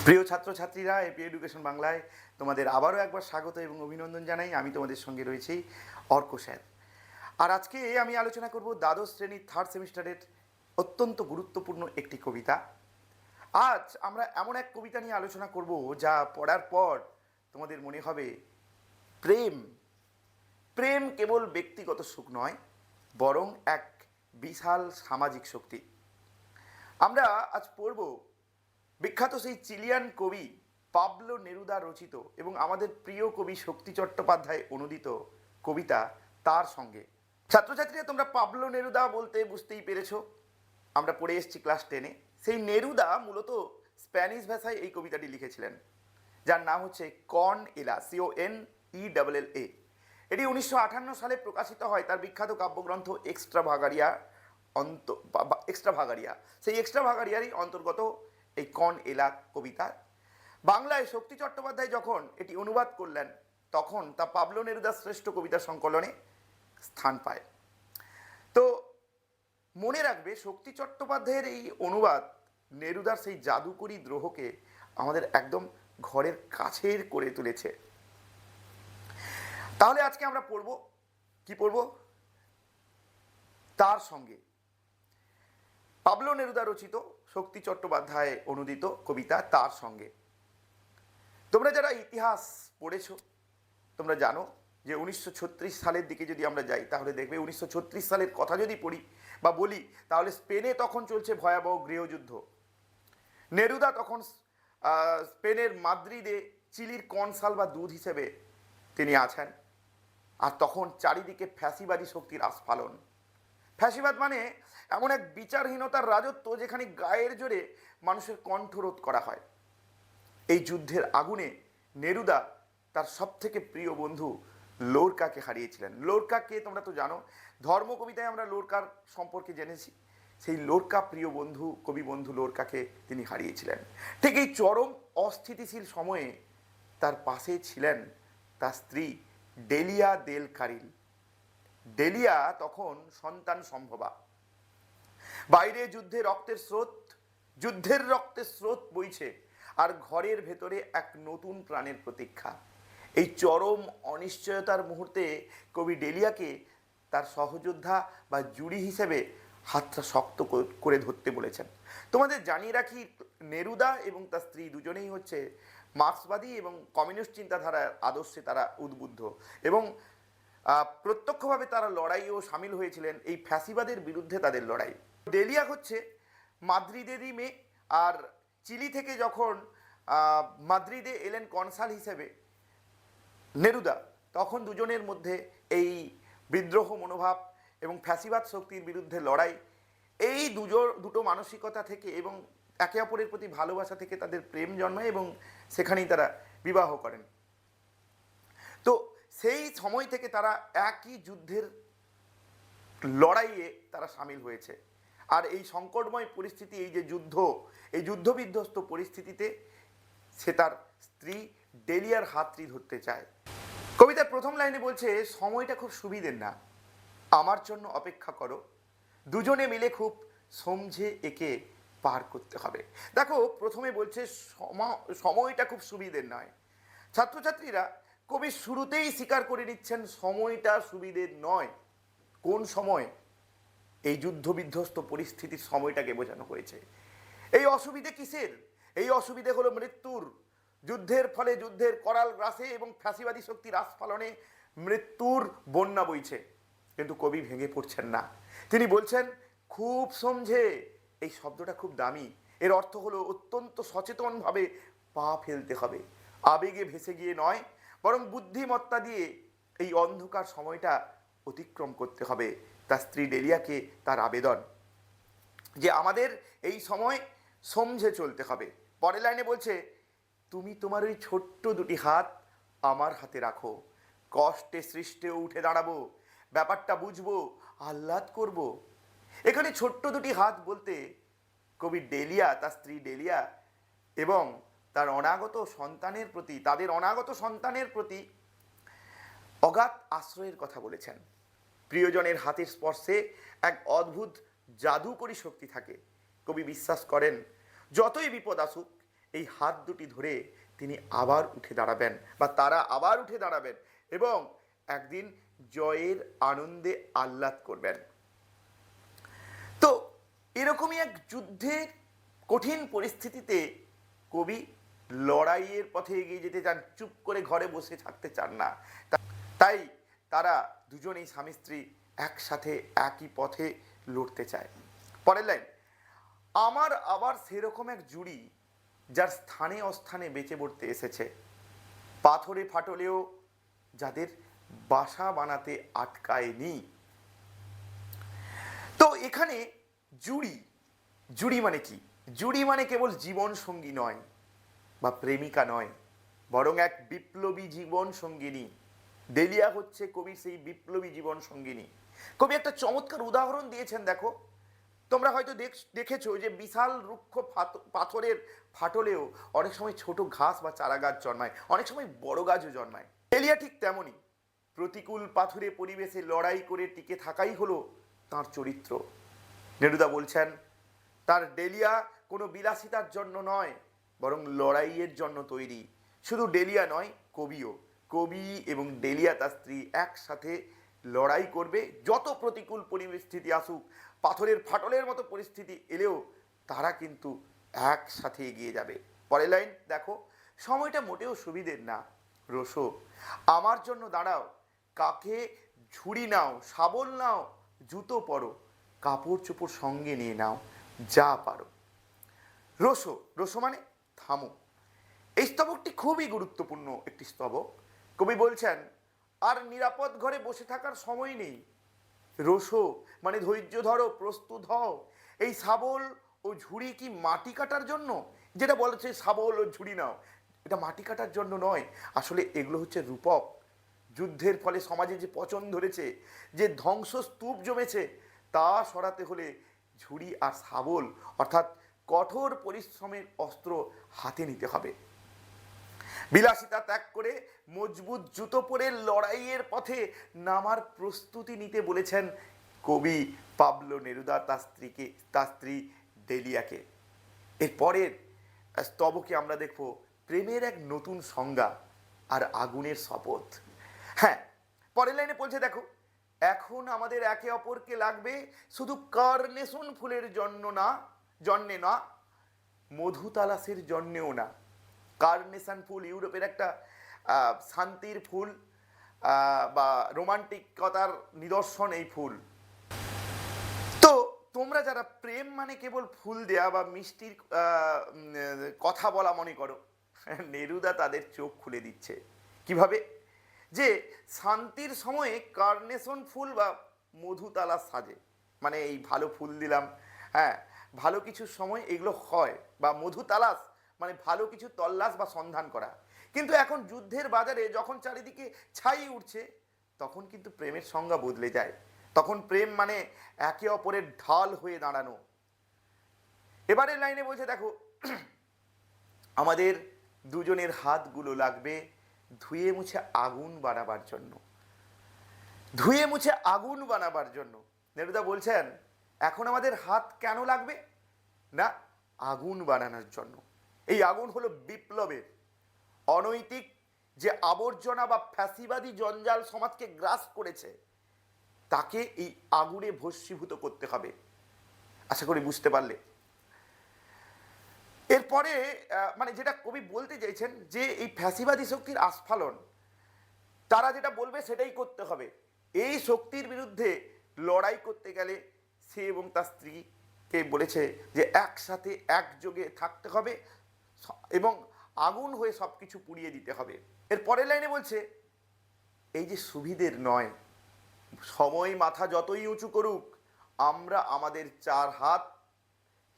প্রিয় ছাত্রছাত্রীরা, AP education বাংলায় তোমাদের আবারও একবার স্বাগত এবং অভিনন্দন জানাই। আমি তোমাদের সঙ্গে রয়েছি অর্ক স্যার। আর আজকে আমি আলোচনা করব দ্বাদশ শ্রেণীর থার্ড সেমিস্টারের অত্যন্ত গুরুত্বপূর্ণ একটি কবিতা। আজ আমরা এমন এক কবিতা নিয়ে আলোচনা করব যা পড়ার পর তোমাদের মনে হবে প্রেম প্রেম কেবল ব্যক্তিগত সুখ নয়, বরং এক বিশাল সামাজিক শক্তি। আমরা আজ পড়ব বিখ্যাত সেই চিলিয়ান কবি পাবলো নেরুদা রচিত এবং আমাদের প্রিয় কবি শক্তি চট্টোপাধ্যায় অনুদিত কবিতা তার সঙ্গে। ছাত্রছাত্রীরা, তোমরা পাবলো নেরুদা বলতে বুঝতেই পেরেছো, আমরা পড়ে এসেছি ক্লাস 10-এ। সেই নেরুদা মূলত স্প্যানিশ ভাষায় এই কবিতাটি লিখেছিলেন, যার নাম হচ্ছে কন এলা, CONELLA। এটি 1958 সালে প্রকাশিত হয় তার বিখ্যাত কাব্যগ্রন্থ এক্সট্রাভাগারিয়া। সেই এক্সট্রাভাগারিয়ারই অন্তর্গত এই কন এলা কবিতা। বাংলায় শক্তি চট্টোপাধ্যায় যখন এটি অনুবাদ করলেন, তখন তা পাবলো নেরুদার শ্রেষ্ঠ কবিতা সংকলনে স্থান পায়। তো মনে রাখবে, শক্তি চট্টোপাধ্যায়ের এই অনুবাদ নেরুদার সেই জাদুকরী দ্রোহকে আমাদের একদম ঘরের কাছের করে তুলেছে। তাহলে আজকে আমরা পড়ব, কি পড়ব? তার সঙ্গে, পাবলো নেরুদা রচিত শক্তি চট্টোপাধ্যায় অনুদিত কবিতা তার সঙ্গে। তোমরা যারা ইতিহাস পড়েছ, তোমরা জানো যে 1936 সালের দিকে যদি আমরা যাই, তাহলে দেখবে 1936 সালের কথা যদি পড়ি বা বলি, তাহলে স্পেনে তখন চলছে ভয়াবহ গৃহযুদ্ধ। নেরুদা তখন স্পেনের মাদ্রিদে চিলির কনসাল বা দূত হিসেবে তিনি আছেন। আর তখন চারিদিকে ফ্যাসিবাদী শক্তির আস্ফালন। ফ্যাসিবাদ মানে এমন এক বিচারহীনতার রাজত্ব যেখানে গায়ের জোরে মানুষের কণ্ঠরোধ করা হয়। এই যুদ্ধের আগুনে নেরুদা তার সবথেকে প্রিয় বন্ধু লোরকাকে হারিয়েছিলেন। লোরকাকে তোমরা তো জানো, ধর্ম কবিতায় আমরা লোরকার সম্পর্কে জেনেছি। সেই লোরকা প্রিয় বন্ধু, কবি বন্ধু লোরকাকে তিনি হারিয়েছিলেন। ঠিক এই চরম অস্থিতিশীল সময়ে তার পাশে ছিলেন তার স্ত্রী ডেলিয়া দেল কারিল। ডেলিয়া তখন সন্তান সম্ভবা। বাইরে যুদ্ধের রক্তের স্রোত বইছে, আর ঘরের ভেতরে এক নতুন প্রাণের প্রতীক্ষা। এই চরম অনিশ্চয়তার মুহূর্তে কবি ডেলিয়াকে তার সহযোদ্ধা বা জুড়ি হিসেবে হাতটা শক্ত করে ধরতে বলেছেন। তোমাদের জানিয়ে রাখি, নেরুদা এবং তার স্ত্রী দুজনেই হচ্ছে মার্ক্সবাদী এবং কমিউনিস্ট চিন্তাধারার আদর্শে তারা উদ্বুদ্ধ, এবং প্রত্যক্ষভাবে তারা লড়াইও সামিল হয়েছিলেন এই ফ্যাসিবাদের বিরুদ্ধে। তাদের লড়াই। ডেলিয়া হচ্ছে মাদ্রিদেরই মেয়ে, আর চিলি থেকে যখন মাদ্রিদে এলেন কনসাল হিসেবে নেরুদা, তখন দুজনের মধ্যে এই বিদ্রোহ মনোভাব এবং ফ্যাসিবাদ শক্তির বিরুদ্ধে লড়াই, এই দুটো মানসিকতা থেকে এবং একে অপরের প্রতি ভালোবাসা থেকে তাদের প্রেম জন্মায় এবং সেখানেই তারা বিবাহ করেন। তো সেই সময় থেকে তারা একই যুদ্ধের লড়াইয়ে তারা সামিল হয়েছে। আর এই সংকটময় পরিস্থিতি, এই যে এই যুদ্ধবিধ্বস্ত পরিস্থিতিতে সে তার স্ত্রী ডেলিয়ার হাতটি ধরতে চায়। কবিতার প্রথম লাইনে বলছে, সময়টা খুব সুবিধের না, আমার জন্য অপেক্ষা করো, দুজনে মিলে খুব সমঝে একে পার করতে হবে। দেখো, প্রথমে বলছে সময়টা খুব সুবিধের নয়। ছাত্রছাত্রীরা, কবি শুরুতেই স্বীকার করে নিচ্ছেন সময়টা সুবিধের নয়। কোন সময়? এই যুদ্ধবিধ্বস্ত পরিস্থিতির সময়টাকে বোঝানো হয়েছে। এই অসুবিধে কিসের? এই অসুবিধে হলো মৃত্যুর। যুদ্ধের ফলে, যুদ্ধের করাল গ্রাসে এবং ফ্যাসিবাদী শক্তির আস্ফালনে মৃত্যুর বন্যা বইছে। কিন্তু কবি ভেঙে পড়ছেন না। তিনি বলছেন খুব সমঝে। এই শব্দটা খুব দামি। এর অর্থ হলো অত্যন্ত সচেতনভাবে পা ফেলতে হবে, আবেগে ভেসে গিয়ে নয়, বরং বুদ্ধিমত্তা দিয়ে এই অন্ধকার সময়টা অতিক্রম করতে হবে। তার স্ত্রী ডেলিয়াকে তার আবেদন যে আমাদের এই সময় সমঝে চলতে হবে। পরের লাইনে বলছে, তুমি তোমার ওই ছোট্ট দুটি হাত আমার হাতে রাখো, কষ্টে সৃষ্টেও উঠে দাঁড়াবো, ব্যাপারটা বুঝবো, আহ্লাদ করব। এখানে ছোট্ট দুটি হাত বলতে কবি ডেলিয়া, তার স্ত্রী ডেলিয়া এবং তার তাদের অনাগত সন্তানের প্রতি অগাধ আশ্রয়ের কথা বলেছেন। প্রিয়জনের হাতের স্পর্শে এক অদ্ভুত জাদুকরী শক্তি থাকে। কবি বিশ্বাস করেন যতই বিপদ আসুক, এই হাত দুটি ধরে তিনি আবার উঠে দাঁড়াবেন বা তারা আবার উঠে দাঁড়াবেন এবং একদিন জয়ের আনন্দে আহ্লাদ করবেন। তো এরকমই এক যুদ্ধের কঠিন পরিস্থিতিতে কবি লড়াইয়ের পথে এগিয়ে যেতে চান, চুপ করে ঘরে বসে থাকতে চান না। তাই তারা দুজনেই স্বামী স্ত্রী একসাথে একই পথে লড়তে চায়। পরের লাইন, আমার আবার সেরকম এক জুড়ি যার স্থানে অস্থানে বেঁচে পড়তে এসেছে, পাথরে ফাটলেও যাদের বাসা বানাতে আটকায়নি। তো এখানে জুড়ি, জুড়ি মানে কি? জুড়ি মানে কেবল জীবন সঙ্গী নয় বা প্রেমিকা নয়, বরং এক বিপ্লবী জীবন সঙ্গিনী। ডেলিয়া হচ্ছে কবির সেই বিপ্লবী জীবন সঙ্গিনী। কবি একটা চমৎকার উদাহরণ দিয়েছেন, দেখো। তোমরা হয়তো দেখেছো যে বিশাল রুক্ষ পাথরের ফাটলেও অনেক সময় ছোট ঘাস বা চারা গাছ জন্মায়, অনেক সময় বড় গাছও জন্মায়। ডেলিয়া ঠিক তেমনই, প্রতিকূল পাথুরে পরিবেশে লড়াই করে টিকে থাকাই হলো তার চরিত্র। নেরুদা বলছেন, তার ডেলিয়া কোনো বিলাসিতার জন্য নয়, বরং লড়াইয়ের জন্য তৈরি। শুধু ডেলিয়া নয়, কবিও। কবি এবং ডেলিয়া তার স্ত্রী একসাথে লড়াই করবে, যত প্রতিকূল পরিস্থিতি আসুক, পাথরের ফাটলের মতো পরিস্থিতি এলেও তারা কিন্তু একসাথে এগিয়ে যাবে। পরের লাইন দেখো, সময়টা মোটেও সুবিধের না, রোসো আমার জন্য দাঁড়াও, কাকে ঝুড়ি নাও, শাবল নাও, জুতো পরো, কাপড় চোপড় সঙ্গে নিয়ে নাও, যা পারো। রোসো, রোসো মানে থামো। এই স্তবকটি খুবই গুরুত্বপূর্ণ একটি স্তবক। কবি বলছেন, আর নিরাপদ ঘরে বসে থাকার সময় নেই, রোসো মানে ধৈর্য ধরো, প্রস্তুত হও। এই শাবল ও ঝুড়ি কি মাটি কাটার জন্য? যেটা বলেছে শাবল ও ঝুড়ি নাও, এটা মাটি কাটার জন্য নয়, আসলে এগুলো হচ্ছে রূপক। যুদ্ধের ফলে সমাজে যে পচন ধরেছে, যে ধ্বংসস্তূপ জমেছে, তা সরাতে হলে ঝুড়ি আর শাবল অর্থাৎ কঠোর পরিশ্রমের অস্ত্র হাতে নিতে হবে। বিলাসিতা ত্যাগ করে মজবুত জুতো পরে লড়াইয়ের পথে নামার প্রস্তুতি নিতে বলেছেন কবি পাবলো নেরুদা তার স্ত্রী ডেলিয়াকে। এরপরের স্তবকে আমরা দেখব প্রেমের এক নতুন সংজ্ঞা আর আগুনের শপথ। হ্যাঁ, পরের লাইনে বলছে দেখো, এখন আমাদের একে অপরকে লাগবে শুধু কার্নেশন ফুলের জন্যে না, মধু তালাসের জন্যেও না। কার্নেশন ফুল ইউরোপের একটা শান্তির ফুল বা রোমান্টিকতার নিদর্শন এই ফুল। তো তোমরা যারা প্রেম মানে কেবল ফুল দেয়া বা মিষ্টির কথা বলা মনে করো, নেরুদা তাদের চোখ খুলে দিচ্ছে। কিভাবে? যে শান্তির সময়ে কার্নেশন ফুল বা মধু তালাস সাজে, মানে এই ভালো ফুল দিলাম, হ্যাঁ, ভালো কিছুর সময় এগুলো হয়, বা মধু তালাস মানে ভালো কিছু তল্লাশ বা সন্ধান করা। কিন্তু এখন যুদ্ধের বাজারে যখন চারিদিকে ছাই উঠছে, তখন কিন্তু প্রেমের সংজ্ঞা বদলে যায়। তখন প্রেম মানে একে অপরের ঢাল হয়ে দাঁড়ানো। এবারের লাইনে বলছে দেখো, আমাদের দুজনের হাতগুলো লাগবে ধুয়ে মুছে আগুন বানাবার জন্য। ধুয়ে মুছে আগুন বানাবার জন্য নেরুদা বলছেন, এখন আমাদের হাত কেন লাগবে না? আগুন বানানোর জন্য। এই আগুন হলো বিপ্লবের। অনৈতিক যে আবর্জনা বা ফ্যাসিবাদী জঞ্জাল সমাজকে গ্রাস করেছে, তাকে এই আগুনে ভস্মীভূত করতে হবে। আশা করি বুঝতে পারলে। এরপরে মানে যেটা কবি বলতে চাইছেন, যে এই ফ্যাসিবাদী শক্তির আস্ফালন, তারা যেটা বলবে সেটাই করতে হবে। এই শক্তির বিরুদ্ধে লড়াই করতে গেলে সে এবং তার স্ত্রীকে বলেছে যে একসাথে একযোগে থাকতে হবে এবং আগুন হয়ে সব কিছু পুড়িয়ে দিতে হবে। এর পরের লাইনে বলছে, এই যে সুবিধের নয়, সময় মাথা যতই উঁচু করুক, আমরা আমাদের চার হাত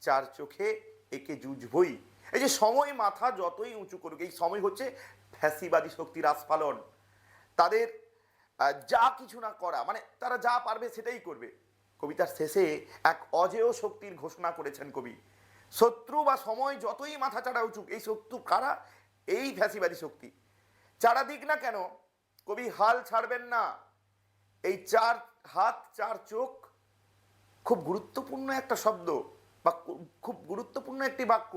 চার চোখে একে যুঝবই। এই যে সময় মাথা যতই উঁচু করুক, এই সময় হচ্ছে ফ্যাসিবাদী শক্তির আস্ফালন। তাদের যা কিছু না করা, মানে তারা যা পারবে সেটাই করবে। কবিতার শেষে এক অজেয় শক্তির ঘোষণা করেছেন কবি। শত্রু বা সময় যতই মাথা চাড়া উঁচুক, এই শত্রু কারা? এই ফ্যাসিবাদী শক্তি। চারা দিক না কেন, কবি হাল ছাড়বেন না। এই চার হাত চার চোখ খুব গুরুত্বপূর্ণ একটা শব্দ বা খুব গুরুত্বপূর্ণ একটি বাক্য।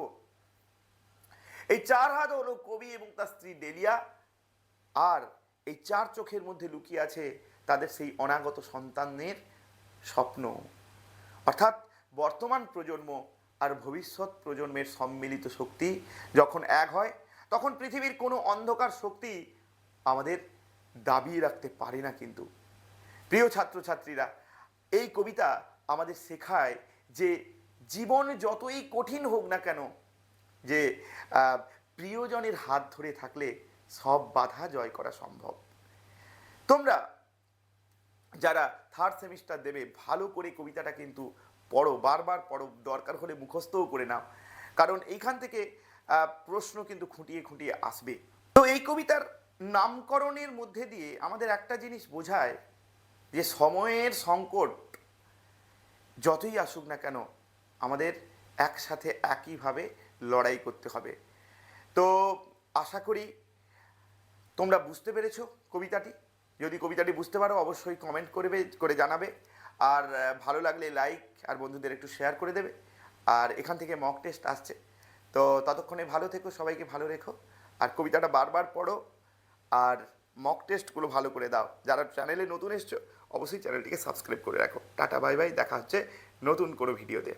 এই 4 হাত হলো কবি এবং তার স্ত্রী ডেলিয়া, আর এই 4 চোখের মধ্যে লুকিয়ে আছে তাদের সেই অনাগত সন্তানের স্বপ্ন। অর্থাৎ বর্তমান প্রজন্ম আর ভবিষ্যৎ প্রজন্মের সম্মিলিত শক্তি যখন এক হয়, তখন পৃথিবীর কোনো অন্ধকার শক্তি আমাদের দাবিয়ে রাখতে পারে না। কিন্তু প্রিয় ছাত্রছাত্রীরা, এই কবিতা আমাদের শেখায় যে জীবন যতই কঠিন হোক না কেন, যে প্রিয়জনের হাত ধরে থাকলে সব বাধা জয় করা সম্ভব। তোমরা যারা থার্ড সেমিস্টার দেবে, ভালো করে কবিতাটা কিন্তু পড়ো, বারবার পড়ো, দরকার হলে মুখস্থও করে নাও, কারণ এইখান থেকে প্রশ্ন কিন্তু খুঁটিয়ে খুঁটিয়ে আসবে। তো এই কবিতার নামকরণের মধ্যে দিয়ে আমাদের একটা জিনিস বোঝায় যে সময়ের সংকট যতই আসুক না কেন, আমাদের একসাথে একইভাবে লড়াই করতে হবে। তো আশা করি তোমরা বুঝতে পেরেছো কবিতাটি। যদি কবিতাটি বুঝতে পারো অবশ্যই কমেন্ট করে জানাবে, আর ভালো লাগলে লাইক আর বন্ধুদের একটু শেয়ার করে দেবে। আর এখান থেকে মক টেস্ট আসছে, তো ততক্ষণে ভালো থেকো, সবাইকে ভালো রেখো, আর কবিতাটা বারবার পড়ো, আর মক টেস্টগুলো ভালো করে দাও। যারা চ্যানেলে নতুন এসছো অবশ্যই চ্যানেলটিকে সাবস্ক্রাইব করে রাখো। টাটা বাই বাই, দেখা হচ্ছে নতুন কোনো ভিডিওতে।